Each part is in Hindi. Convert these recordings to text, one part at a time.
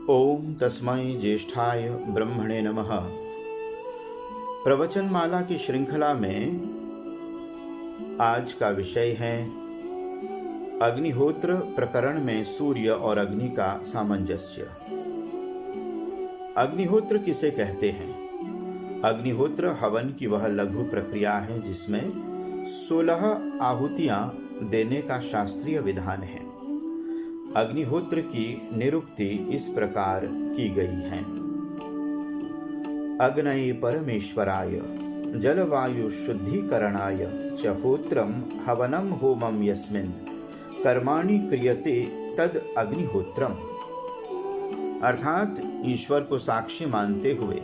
ओम तस्मै ज्येष्ठाय ब्रह्मणे नमः। प्रवचनमाला की श्रृंखला में आज का विषय है अग्निहोत्र प्रकरण में सूर्य और अग्नि का सामंजस्य। अग्निहोत्र किसे कहते हैं? अग्निहोत्र हवन की वह लघु प्रक्रिया है जिसमें 16 आहुतियां देने का शास्त्रीय विधान है। अग्निहोत्र की निरुक्ति इस प्रकार की गई है। अग्नये परमेश्वराय जलवायु शुद्धिकरणाय च होत्रम हवनम होमम यस्मिन् कर्माणि क्रियते तद अग्निहोत्रम। अर्थात ईश्वर को साक्षी मानते हुए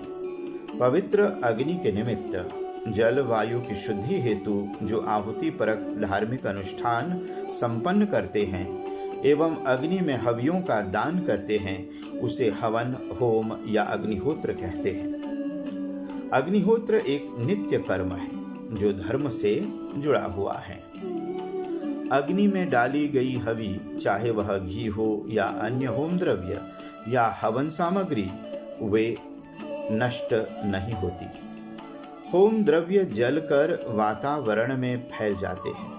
पवित्र अग्नि के निमित्त जल वायु की शुद्धि हेतु जो आहुति परक धार्मिक अनुष्ठान संपन्न करते हैं एवं अग्नि में हवियों का दान करते हैं उसे हवन, होम या अग्निहोत्र कहते हैं। अग्निहोत्र एक नित्य कर्म है जो धर्म से जुड़ा हुआ है। अग्नि में डाली गई हवि, चाहे वह घी हो या अन्य होम द्रव्य या हवन सामग्री, वे नष्ट नहीं होती। होम द्रव्य जलकर वातावरण में फैल जाते हैं,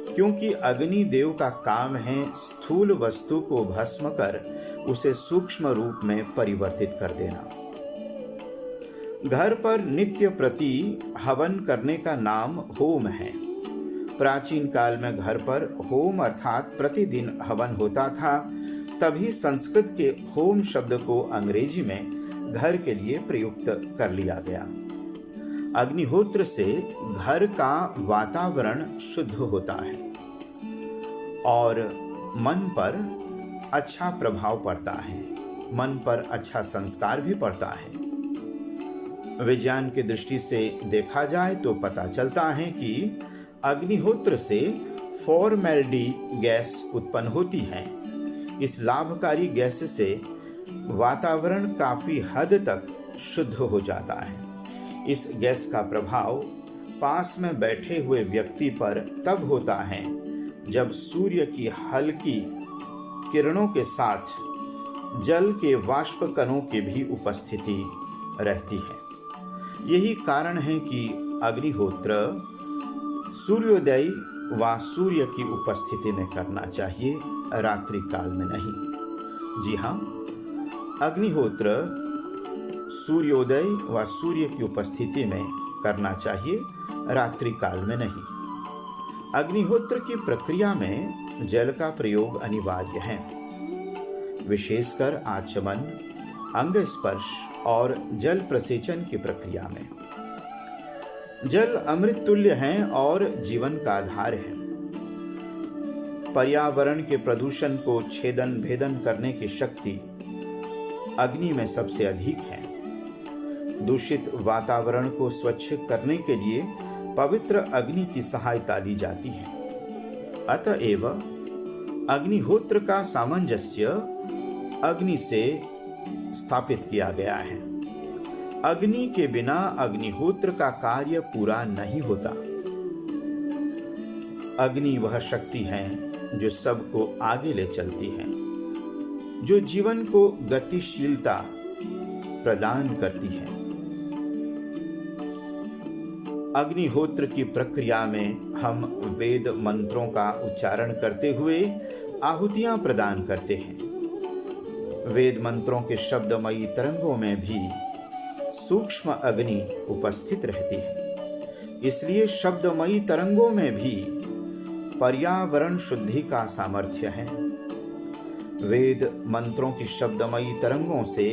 क्योंकि अग्नि देव का काम है स्थूल वस्तु को भस्म कर उसे सूक्ष्म रूप में परिवर्तित कर देना। घर पर नित्य प्रति हवन करने का नाम होम है। प्राचीन काल में घर पर होम अर्थात प्रतिदिन हवन होता था, तभी संस्कृत के होम शब्द को अंग्रेजी में घर के लिए प्रयुक्त कर लिया गया। अग्निहोत्र से घर का वातावरण शुद्ध होता है और मन पर अच्छा प्रभाव पड़ता है, मन पर अच्छा संस्कार भी पड़ता है। विज्ञान की दृष्टि से देखा जाए तो पता चलता है कि अग्निहोत्र से फॉर्मेल्डी गैस उत्पन्न होती है। इस लाभकारी गैस से वातावरण काफी हद तक शुद्ध हो जाता है। इस गैस का प्रभाव पास में बैठे हुए व्यक्ति पर तब होता है जब सूर्य की हल्की किरणों के साथ जल के वाष्प कणों की भी उपस्थिति रहती है। यही कारण है कि अग्निहोत्र सूर्योदय व सूर्य की उपस्थिति में करना चाहिए, रात्रि काल में नहीं। जी हाँ, अग्निहोत्र सूर्योदय व सूर्य की उपस्थिति में करना चाहिए, रात्रि काल में नहीं। अग्निहोत्र की प्रक्रिया में जल का प्रयोग अनिवार्य है, विशेषकर आचमन, अंग स्पर्श और जल प्रसेचन की प्रक्रिया में। जल अमृत तुल्य है और जीवन का आधार है। पर्यावरण के प्रदूषण को छेदन भेदन करने की शक्ति अग्नि में सबसे अधिक है। दूषित वातावरण को स्वच्छ करने के लिए पवित्र अग्नि की सहायता ली जाती है। अतएव अग्निहोत्र का सामंजस्य अग्नि से स्थापित किया गया है। अग्नि के बिना अग्निहोत्र का कार्य पूरा नहीं होता। अग्नि वह शक्ति है जो सबको आगे ले चलती है, जो जीवन को गतिशीलता प्रदान करती है। अग्निहोत्र की प्रक्रिया में हम वेद मंत्रों का उच्चारण करते हुए आहुतियां प्रदान करते हैं। वेद मंत्रों के शब्दमयी तरंगों में भी सूक्ष्म अग्नि उपस्थित रहती है, इसलिए शब्दमयी तरंगों में भी पर्यावरण शुद्धि का सामर्थ्य है। वेद मंत्रों की शब्दमयी तरंगों से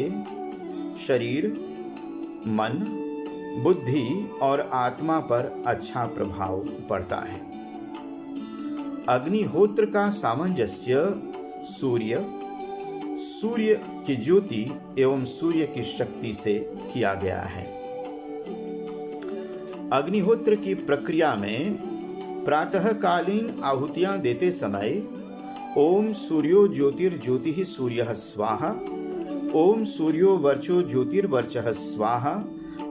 शरीर, मन, बुद्धि और आत्मा पर अच्छा प्रभाव पड़ता है। अग्निहोत्र का सामंजस्य सूर्य की ज्योति एवं सूर्य की शक्ति से किया गया है। अग्निहोत्र की प्रक्रिया में प्रातःकालीन आहुतियां देते समय ओम सूर्यो ज्योतिर्ज्योतिः सूर्यः स्वाहा, ओम सूर्यो वर्चो ज्योतिर्वर्चः स्वाहा,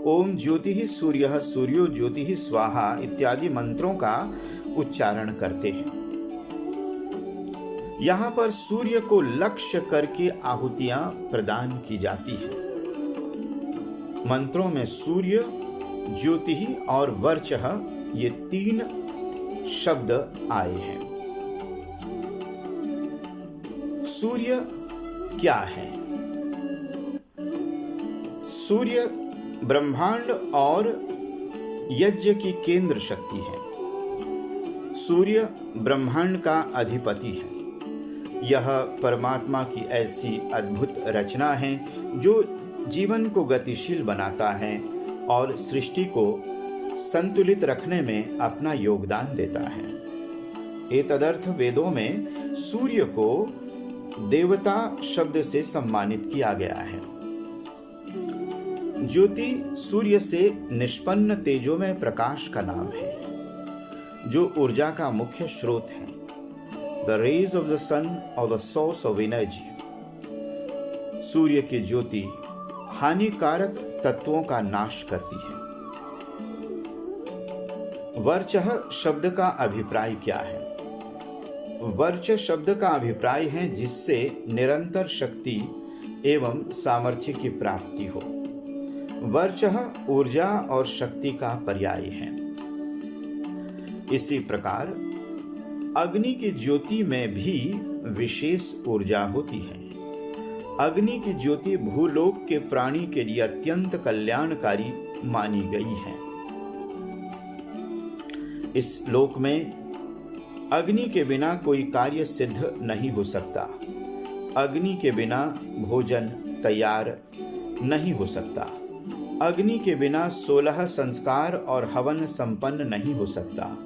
ओम ज्योतिः सूर्यः सूर्यो ज्योतिः स्वाहा इत्यादि मंत्रों का उच्चारण करते हैं। यहाँ पर सूर्य को लक्ष्य करके आहुतियां प्रदान की जाती हैं। मंत्रों में सूर्य, ज्योति और वर्चः ये 3 शब्द आए हैं। सूर्य क्या है? सूर्य ब्रह्मांड और यज्ञ की केंद्र शक्ति है। सूर्य ब्रह्मांड का अधिपति है। यह परमात्मा की ऐसी अद्भुत रचना है जो जीवन को गतिशील बनाता है और सृष्टि को संतुलित रखने में अपना योगदान देता है। एतदर्थ वेदों में सूर्य को देवता शब्द से सम्मानित किया गया है। ज्योति सूर्य से निष्पन्न तेजोमय प्रकाश का नाम है, जो ऊर्जा का मुख्य स्रोत है। The rays of the sun are the source of energy. सूर्य की ज्योति हानिकारक तत्वों का नाश करती है। वर्चः शब्द का अभिप्राय क्या है? वर्च शब्द का अभिप्राय है जिससे निरंतर शक्ति एवं सामर्थ्य की प्राप्ति हो। वर्चः ऊर्जा और शक्ति का पर्याय है। इसी प्रकार अग्नि की ज्योति में भी विशेष ऊर्जा होती है। अग्नि की ज्योति भूलोक के प्राणी के लिए अत्यंत कल्याणकारी मानी गई है। इस लोक में अग्नि के बिना कोई कार्य सिद्ध नहीं हो सकता। अग्नि के बिना भोजन तैयार नहीं हो सकता। अग्नि के बिना 16 संस्कार और हवन संपन्न नहीं हो सकता।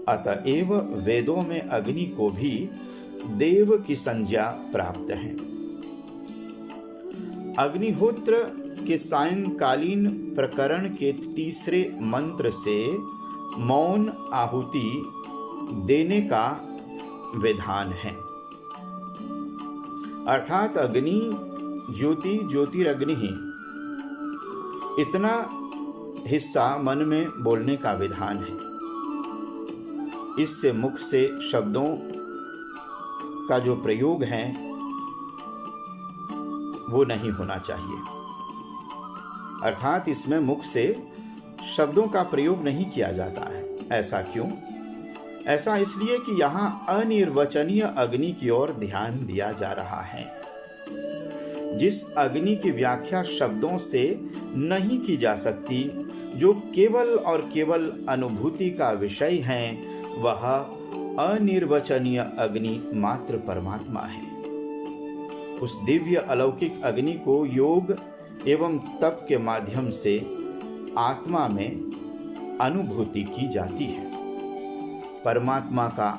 अतएव वेदों में अग्नि को भी देव की संज्ञा प्राप्त है। अग्निहोत्र के सायंकालीन प्रकरण के 3 मंत्र से मौन आहुति देने का विधान है। अर्थात अग्नि ज्योति ज्योतिरग्नि इतना हिस्सा मन में बोलने का विधान है। इससे मुख से शब्दों का जो प्रयोग है वो नहीं होना चाहिए। अर्थात इसमें मुख से शब्दों का प्रयोग नहीं किया जाता है। ऐसा क्यों? ऐसा इसलिए कि यहाँ अनिर्वचनीय अग्नि की ओर ध्यान दिया जा रहा है। जिस अग्नि की व्याख्या शब्दों से नहीं की जा सकती, जो केवल और केवल अनुभूति का विषय है, वह अनिर्वचनीय अग्नि मात्र परमात्मा है। उस दिव्य अलौकिक अग्नि को योग एवं तप के माध्यम से आत्मा में अनुभूति की जाती है। परमात्मा का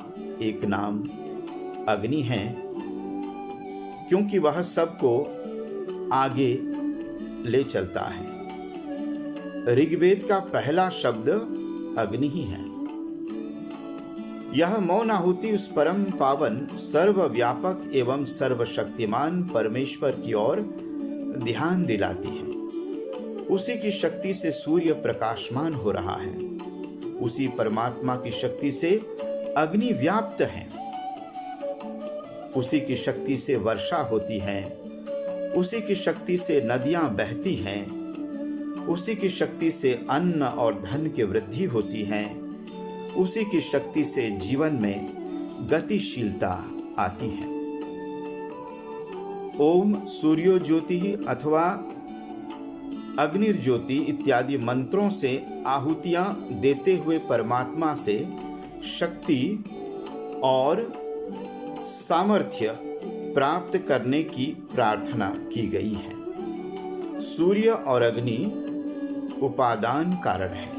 एक नाम अग्नि है, क्योंकि वह सबको आगे ले चलता है। ऋग्वेद का पहला शब्द अग्नि ही है। यह मौन आहुति उस परम पावन सर्वव्यापक एवं सर्वशक्तिमान परमेश्वर की ओर ध्यान दिलाती है। उसी की शक्ति से सूर्य प्रकाशमान हो रहा है। उसी परमात्मा की शक्ति से अग्नि व्याप्त है। उसी की शक्ति से वर्षा होती है। उसी की शक्ति से नदियां बहती हैं। उसी की शक्ति से अन्न और धन की वृद्धि होती है। उसी की शक्ति से जीवन में गतिशीलता आती है। ओम सूर्यो ज्योति अथवा अग्निर्ज्योति इत्यादि मंत्रों से आहुतियां देते हुए परमात्मा से शक्ति और सामर्थ्य प्राप्त करने की प्रार्थना की गई है। सूर्य और अग्नि उपादान कारण है।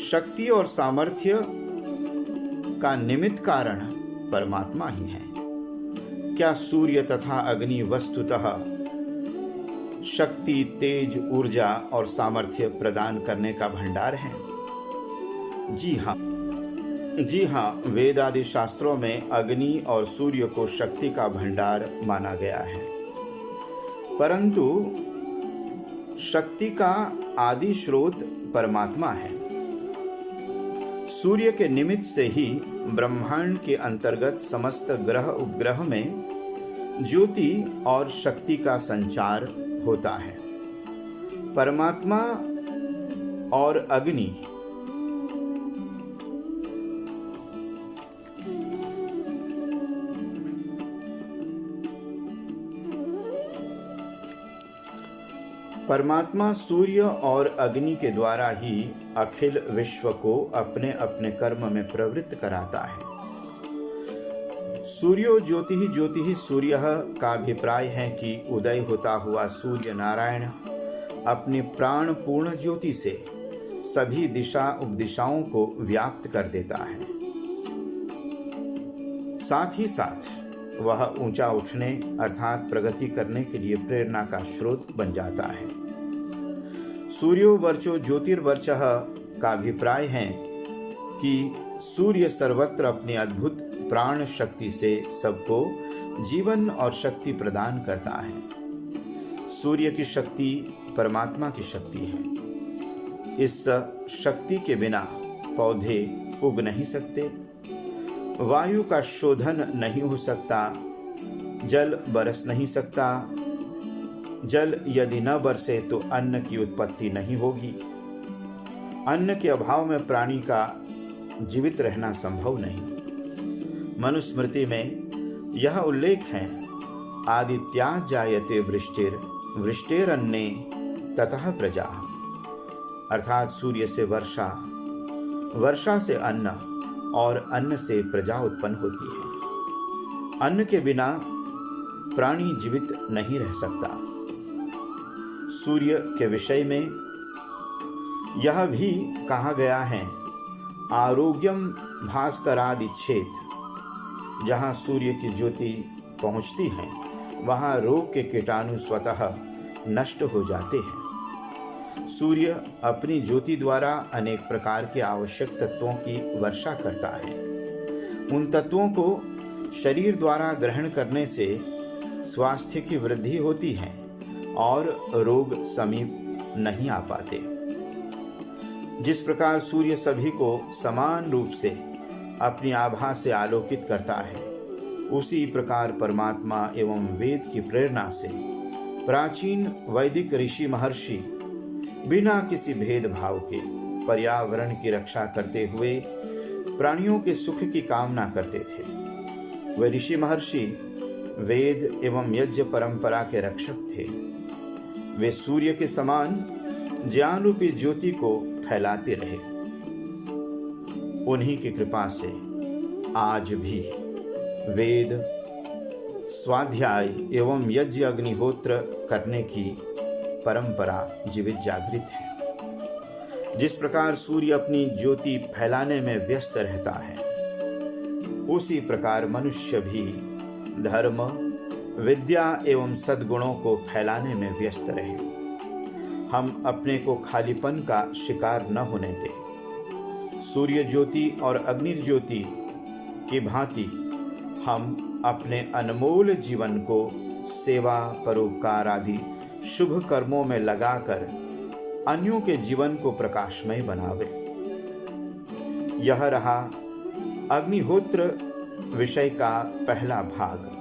शक्ति और सामर्थ्य का निमित्त कारण परमात्मा ही है। क्या सूर्य तथा अग्नि वस्तुतः शक्ति, तेज, ऊर्जा और सामर्थ्य प्रदान करने का भंडार है? जी हाँ, वेद आदि शास्त्रों में अग्नि और सूर्य को शक्ति का भंडार माना गया है। परंतु शक्ति का आदि स्रोत परमात्मा है। सूर्य के निमित्त से ही ब्रह्मांड के अंतर्गत समस्त ग्रह उपग्रह में ज्योति और शक्ति का संचार होता है। परमात्मा और अग्नि परमात्मा सूर्य और अग्नि के द्वारा ही अखिल विश्व को अपने अपने कर्म में प्रवृत्त कराता है। सूर्यो ज्योति सूर्य का अभिप्राय है कि उदय होता हुआ सूर्य नारायण अपनी प्राण पूर्ण ज्योति से सभी दिशा उपदिशाओं को व्याप्त कर देता है। साथ ही साथ वह ऊंचा उठने अर्थात प्रगति करने के लिए प्रेरणा का स्रोत बन जाता है। सूर्यो वर्चो ज्योतिर्वर्चः का अभिप्राय है कि सूर्य सर्वत्र अपनी अद्भुत प्राण शक्ति से सबको जीवन और शक्ति प्रदान करता है। सूर्य की शक्ति परमात्मा की शक्ति है। इस शक्ति के बिना पौधे उग नहीं सकते, वायु का शोधन नहीं हो सकता, जल बरस नहीं सकता, जल यदि न बरसे तो अन्न की उत्पत्ति नहीं होगी, अन्न के अभाव में प्राणी का जीवित रहना संभव नहीं। मनुस्मृति में यह उल्लेख है, आदित्या जायते वृष्टिर वृष्टिरन्ने ततः प्रजा, अर्थात सूर्य से वर्षा, वर्षा से अन्न और अन्न से प्रजा उत्पन्न होती है। अन्न के बिना प्राणी जीवित नहीं रह सकता। सूर्य के विषय में यह भी कहा गया है, आरोग्यम भास्करादिच्छेद, जहाँ सूर्य की ज्योति पहुँचती है वहाँ रोग के कीटाणु स्वतः नष्ट हो जाते हैं। सूर्य अपनी ज्योति द्वारा अनेक प्रकार के आवश्यक तत्वों की वर्षा करता है। उन तत्वों को शरीर द्वारा ग्रहण करने से स्वास्थ्य की वृद्धि होती है और रोग समीप नहीं आ पाते। जिस प्रकार सूर्य सभी को समान रूप से अपनी आभा से आलोकित करता है, उसी प्रकार परमात्मा एवं वेद की प्रेरणा से प्राचीन वैदिक ऋषि महर्षि बिना किसी भेदभाव के पर्यावरण की रक्षा करते हुए प्राणियों के सुख की कामना करते थे। वे ऋषि महर्षि वेद एवं यज्ञ परंपरा के रक्षक थे। वे सूर्य के समान ज्ञान रूपी ज्योति को फैलाते रहे। उन्हीं की कृपा से आज भी वेद, स्वाध्याय एवं यज्ञ अग्निहोत्र करने की परंपरा जीवित जागृत है। जिस प्रकार सूर्य अपनी ज्योति फैलाने में व्यस्त रहता है, उसी प्रकार मनुष्य भी धर्म, विद्या एवं सद्गुणों को फैलाने में व्यस्त रहे। हम अपने को खालीपन का शिकार न होने दें। सूर्य ज्योति और अग्नि ज्योति की भांति हम अपने अनमोल जीवन को सेवा, परोपकार आदि शुभ कर्मों में लगाकर अन्यों के जीवन को प्रकाशमय बनावे। यह रहा अग्निहोत्र विषय का पहला भाग।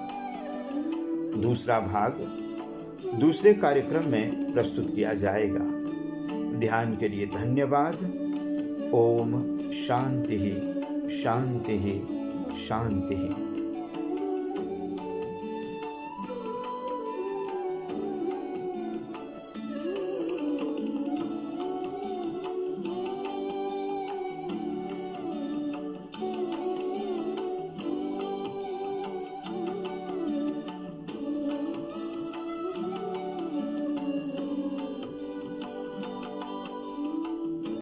दूसरा भाग दूसरे कार्यक्रम में प्रस्तुत किया जाएगा। ध्यान के लिए धन्यवाद। ओम शांति शांति शांति।